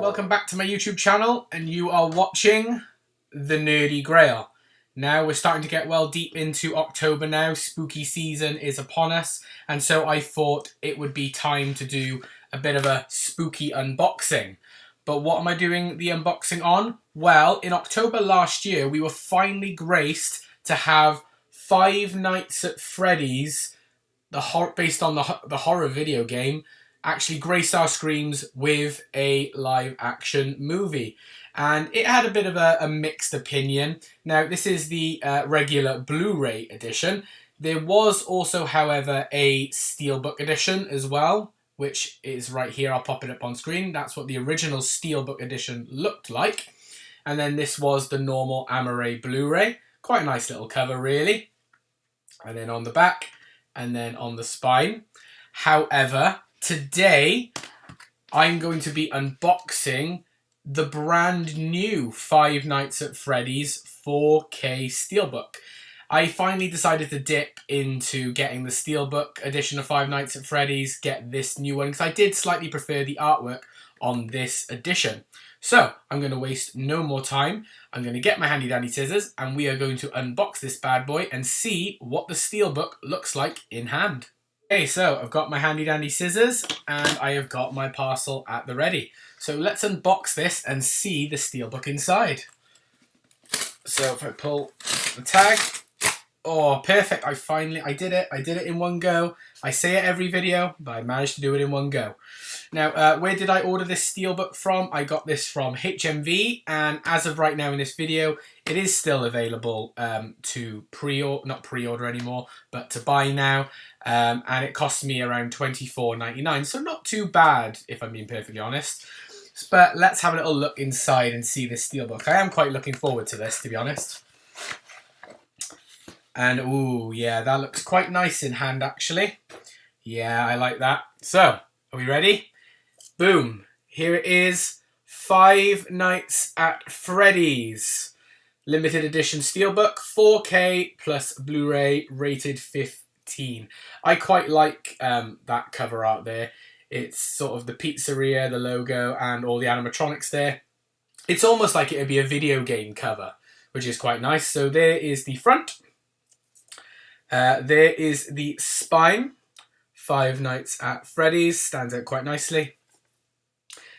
Welcome back to my YouTube channel, and you are watching The Nerdy Grail. Now we're starting to get well deep into October now. Spooky season is upon us, and so I thought it would be time to do a bit of a spooky unboxing. But what am I doing the unboxing on? Well, in October last year, we were finally graced to have Five Nights at Freddy's, based on the horror video game, actually graced our screens with a live action movie. And it had a bit of a mixed opinion. Now, this is the regular Blu-ray edition. There was also, however, a Steelbook edition as well, which is right here. I'll pop it up on screen. That's what the original Steelbook edition looked like. And then this was the normal Amaray Blu-ray. Quite a nice little cover, really. And then on the back, and then on the spine. However, today I'm going to be unboxing the brand new Five Nights at Freddy's 4K Steelbook. I finally decided to dip into getting the Steelbook edition of Five Nights at Freddy's, get this new one, because I did slightly prefer the artwork on this edition. So, I'm going to waste no more time. I'm going to get my handy dandy scissors, and we are going to unbox this bad boy and see what the Steelbook looks like in hand. Okay, so I've got my handy dandy scissors, and I have got my parcel at the ready. So let's unbox this and see the Steelbook inside. So if I pull the tag, oh, perfect, I did it. I did it in one go. I say it every video, but I managed to do it in one go. Now, where did I order this Steelbook from? I got this from HMV, and as of right now in this video, it is still available to not pre-order anymore, but to buy now. And it cost me around $24.99, so not too bad, if I'm being perfectly honest. But let's have a little look inside and see this Steelbook. I am quite looking forward to this, to be honest. And, ooh, yeah, that looks quite nice in hand, actually. Yeah, I like that. So, are we ready? Boom. Here it is. Five Nights at Freddy's. Limited edition Steelbook, 4K plus Blu-ray, rated 15. I quite like that cover art there. It's sort of the pizzeria, the logo, and all the animatronics there. It's almost like it would be a video game cover, which is quite nice. So there is the front. There is the spine. Five Nights at Freddy's, stands out quite nicely.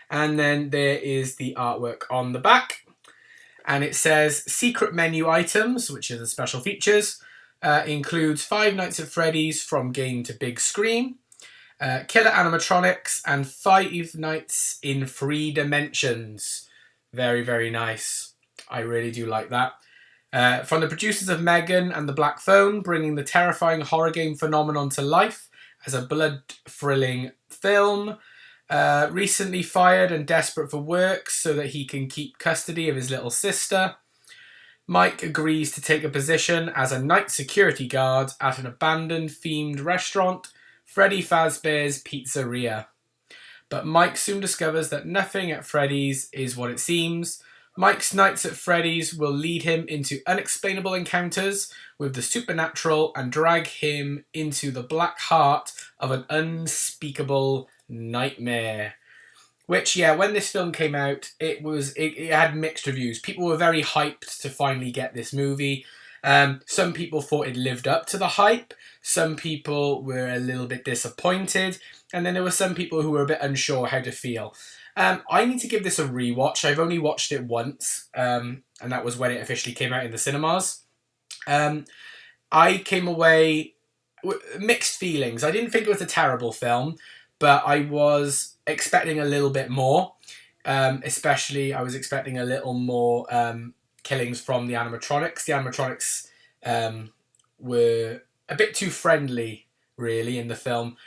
And then there is the artwork on the back. And it says secret menu items, which are the special features. Includes Five Nights at Freddy's from game to big screen. Killer animatronics and Five Nights in 3 dimensions. Very, very nice. I really do like that. From the producers of Megan and the Black Phone, bringing the terrifying horror game phenomenon to life as a blood-thrilling film. Recently fired and desperate for work so that he can keep custody of his little sister. Mike agrees to take a position as a night security guard at an abandoned themed restaurant, Freddy Fazbears Pizzeria. But Mike soon discovers that nothing at Freddy's is what it seems. Mike's Nights at Freddy's will lead him into unexplainable encounters with the supernatural and drag him into the black heart of an unspeakable nightmare. Which, yeah, when this film came out, it had mixed reviews. People were very hyped to finally get this movie. Some people thought it lived up to the hype. Some people were a little bit disappointed. And then there were some people who were a bit unsure how to feel. I need to give this a rewatch. I've only watched it once, and that was when it officially came out in the cinemas. I came away with mixed feelings. I didn't think it was a terrible film, but I was expecting a little bit more. Especially, I was expecting a little more killings from the animatronics. The animatronics were a bit too friendly, really, in the film,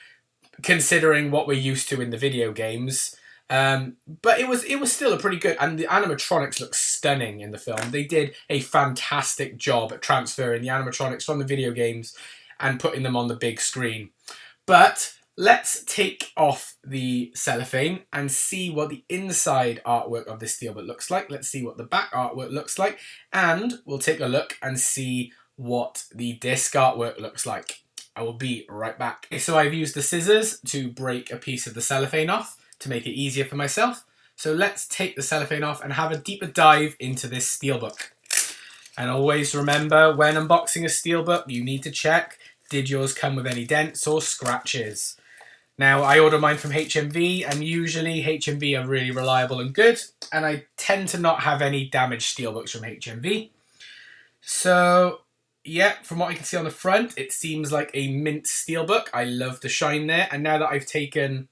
considering what we're used to in the video games. But it was still a pretty good, and the animatronics look stunning in the film. They did a fantastic job at transferring the animatronics from the video games and putting them on the big screen. But let's take off the cellophane and see what the inside artwork of this Steelbook looks like. Let's see what the back artwork looks like, and we'll take a look and see what the disc artwork looks like. I will be right back. So I've used the scissors to break a piece of the cellophane off to make it easier for myself. So let's take the cellophane off and have a deeper dive into this Steelbook. And always remember, when unboxing a Steelbook, you need to check, did yours come with any dents or scratches? Now, I order mine from HMV, and usually HMV are really reliable and good, and I tend to not have any damaged Steelbooks from HMV. So, yeah, from what I can see on the front, it seems like a mint Steelbook. I love the shine there, and now that I've taken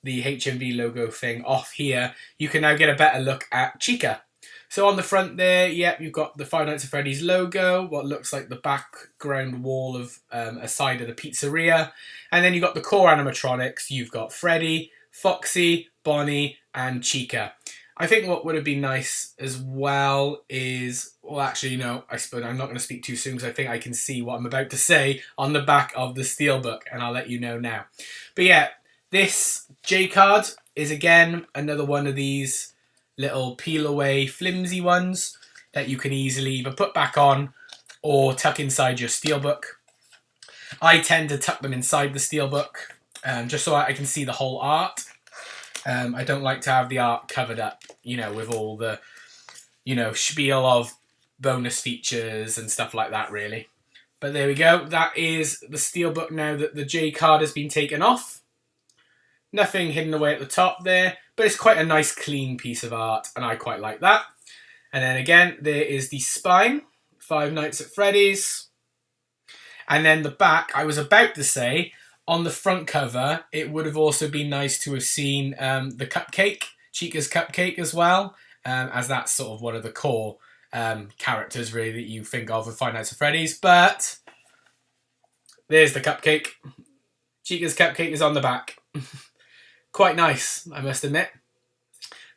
the HMV logo thing off here, you can now get a better look at Chica. So on the front there, yep, you've got the Five Nights at Freddy's logo, what looks like the background wall of a side of the pizzeria. And then you've got the core animatronics. You've got Freddy, Foxy, Bonnie, and Chica. I think what would have been nice as well is, well, actually, no, I suppose I'm not going to speak too soon because I think I can see what I'm about to say on the back of the Steelbook, and I'll let you know now. But yeah, this J-card is again another one of these little peel away flimsy ones that you can easily either put back on or tuck inside your Steelbook. I tend to tuck them inside the Steelbook just so I can see the whole art. I don't like to have the art covered up, you know, with all the, you know, spiel of bonus features and stuff like that, really. But there we go. That is the Steelbook now that the J card has been taken off. Nothing hidden away at the top there, but it's quite a nice clean piece of art, and I quite like that. And then again, there is the spine, Five Nights at Freddy's. And then the back, I was about to say, on the front cover, it would have also been nice to have seen the cupcake, Chica's cupcake as well, as that's sort of one of the core characters, really, that you think of with Five Nights at Freddy's. But there's the cupcake. Chica's cupcake is on the back. Quite nice, I must admit.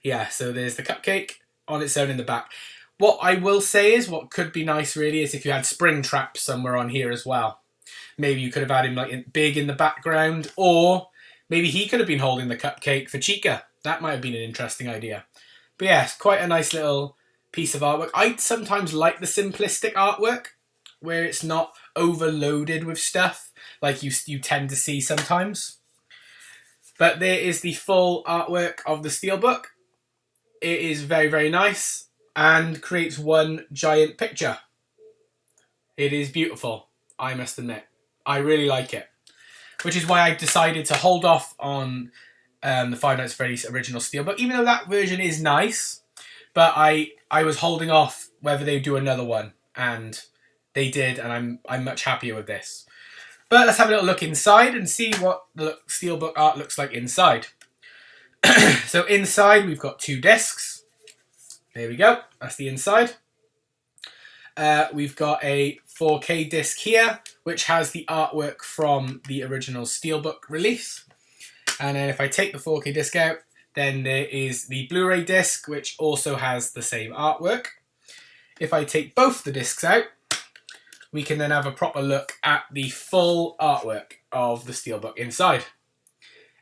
Yeah, so there's the cupcake on its own in the back. What I will say is, what could be nice really is if you had spring traps somewhere on here as well. Maybe you could have had him like big in the background, or maybe he could have been holding the cupcake for Chica. That might have been an interesting idea. But yeah, it's quite a nice little piece of artwork. I sometimes like the simplistic artwork, where it's not overloaded with stuff like you tend to see sometimes. But there is the full artwork of the Steelbook. It is very, very nice and creates one giant picture. It is beautiful, I must admit. I really like it. Which is why I decided to hold off on the Five Nights at Freddy's original Steelbook, even though that version is nice. But I was holding off whether they do another one, and they did, and I'm much happier with this. But let's have a little look inside and see what the Steelbook art looks like inside. So inside we've got 2 discs. There we go. That's the inside. We've got a 4K disc here, which has the artwork from the original Steelbook release. And then if I take the 4K disc out, then there is the Blu-ray disc, which also has the same artwork. If I take both the discs out, we can then have a proper look at the full artwork of the Steelbook inside.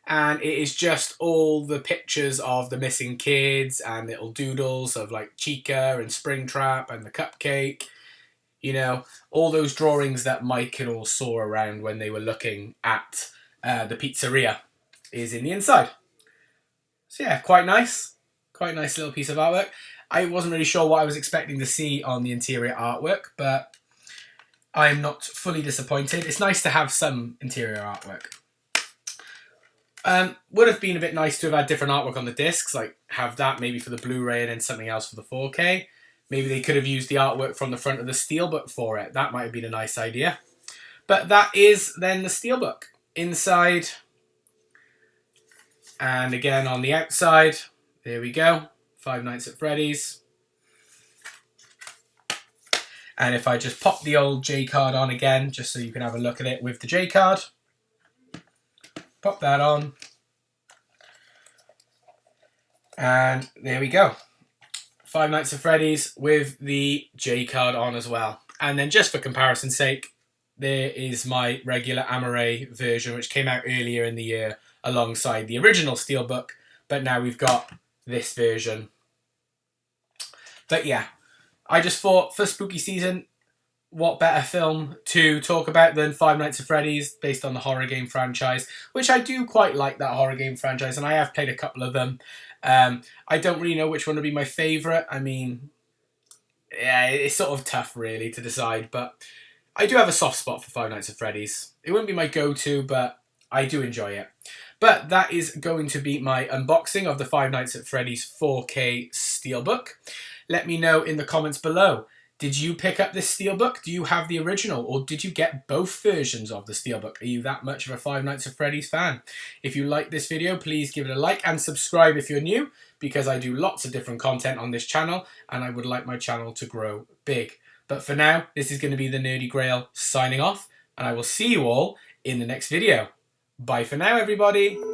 And it is just all the pictures of the missing kids and little doodles of like Chica and Springtrap and the cupcake. You know, all those drawings that Mike and all saw around when they were looking at the pizzeria is in the inside. So yeah, quite nice. Quite nice little piece of artwork. I wasn't really sure what I was expecting to see on the interior artwork, but I'm not fully disappointed. It's nice to have some interior artwork. Would have been a bit nice to have had different artwork on the discs, like have that maybe for the Blu-ray and then something else for the 4K. Maybe they could have used the artwork from the front of the Steelbook for it. That might have been a nice idea. But that is then the Steelbook. Inside, and again on the outside, there we go. Five Nights at Freddy's. And if I just pop the old J card on again, just so you can have a look at it with the J card. Pop that on. And there we go. Five Nights at Freddy's with the J card on as well. And then just for comparison's sake, there is my regular Amaray version, which came out earlier in the year alongside the original Steelbook. But now we've got this version. But yeah, I just thought for spooky season, what better film to talk about than Five Nights at Freddy's, based on the horror game franchise, which I do quite like, that horror game franchise, and I have played a couple of them. I don't really know which one would be my favourite. I mean, yeah, it's sort of tough really to decide, but I do have a soft spot for Five Nights at Freddy's. It wouldn't be my go-to, but I do enjoy it. But that is going to be my unboxing of the Five Nights at Freddy's 4K Steelbook. Let me know in the comments below. Did you pick up this Steelbook? Do you have the original? Or did you get both versions of the Steelbook? Are you that much of a Five Nights at Freddy's fan? If you like this video, please give it a like and subscribe if you're new, because I do lots of different content on this channel and I would like my channel to grow big. But for now, this is going to be the Nerdy Grail signing off, and I will see you all in the next video. Bye for now, everybody.